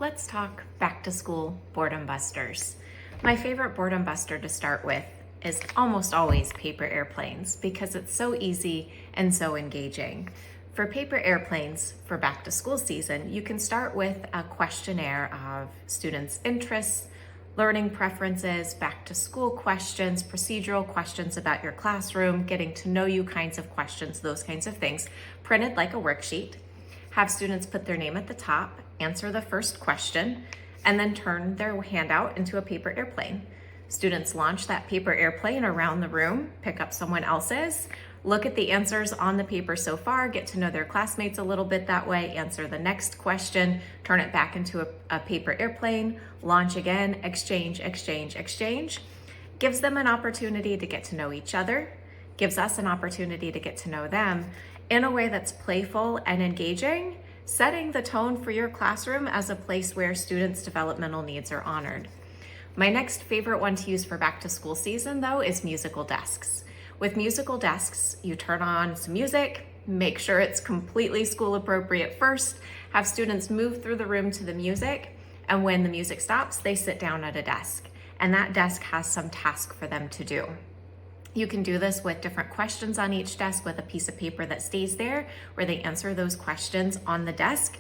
Let's talk back to school boredom busters. My favorite boredom buster to start with is almost always paper airplanes because it's so easy and so engaging. For paper airplanes for back to school season, you can start with a questionnaire of students' interests, learning preferences, back to school questions, procedural questions about your classroom, getting to know you kinds of questions, those kinds of things, printed like a worksheet. Have students put their name at the top, answer the first question, and then turn their handout into a paper airplane. Students launch that paper airplane around the room, pick up someone else's, look at the answers on the paper so far, get to know their classmates a little bit that way, answer the next question, turn it back into a paper airplane, launch again, exchange, exchange, exchange. Gives them an opportunity to get to know each other, gives us an opportunity to get to know them in a way that's playful and engaging, setting the tone for your classroom as a place where students' developmental needs are honored. My next favorite one to use for back to school season, though, is musical desks. With musical desks, you turn on some music, make sure it's completely school appropriate first, have students move through the room to the music, and when the music stops, they sit down at a desk. And that desk has some task for them to do. You can do this with different questions on each desk with a piece of paper that stays there where they answer those questions on the desk,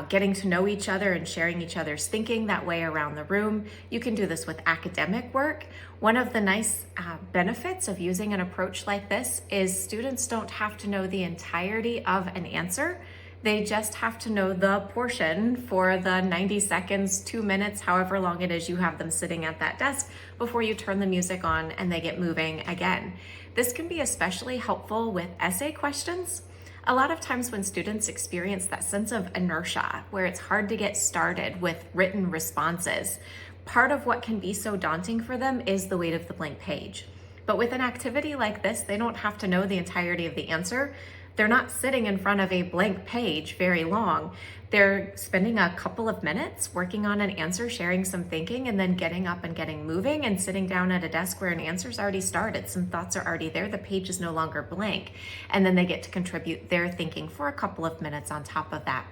getting to know each other and sharing each other's thinking that way around the room. You can do this with academic work. One of the nice benefits of using an approach like this is students don't have to know the entirety of an answer. They just have to know the portion for the 90 seconds, 2 minutes, however long it is you have them sitting at that desk before you turn the music on and they get moving again. This can be especially helpful with essay questions. A lot of times when students experience that sense of inertia, where it's hard to get started with written responses, part of what can be so daunting for them is the weight of the blank page. But with an activity like this, they don't have to know the entirety of the answer. They're not sitting in front of a blank page very long. They're spending a couple of minutes working on an answer, sharing some thinking, and then getting up and getting moving and sitting down at a desk where an answer's already started. Some thoughts are already there. The page is no longer blank. And then they get to contribute their thinking for a couple of minutes on top of that.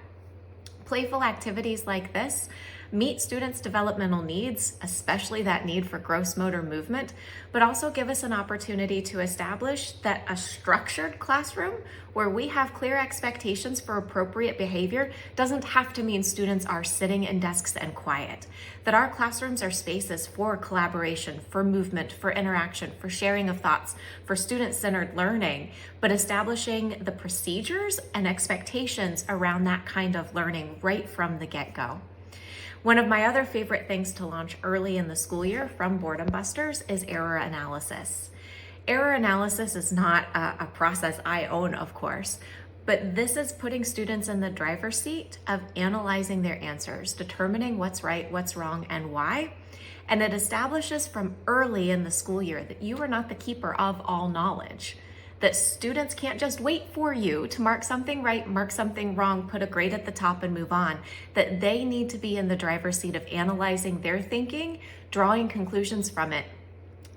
Playful activities like this meet students' developmental needs, especially that need for gross motor movement, but also give us an opportunity to establish that a structured classroom where we have clear expectations for appropriate behavior doesn't have to mean students are sitting in desks and quiet. That our classrooms are spaces for collaboration, for movement, for interaction, for sharing of thoughts, for student-centered learning, but establishing the procedures and expectations around that kind of learning right from the get-go. One of my other favorite things to launch early in the school year from Boredom Busters is error analysis. Error analysis is not a process I own, of course, but this is putting students in the driver's seat of analyzing their answers, determining what's right, what's wrong, and why. And it establishes from early in the school year that you are not the keeper of all knowledge. That students can't just wait for you to mark something right, mark something wrong, put a grade at the top and move on. That they need to be in the driver's seat of analyzing their thinking, drawing conclusions from it,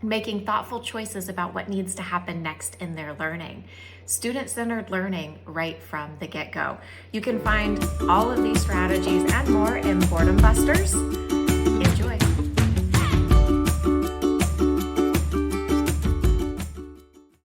making thoughtful choices about what needs to happen next in their learning. Student-centered learning right from the get-go. You can find all of these strategies and more in Boredom Busters.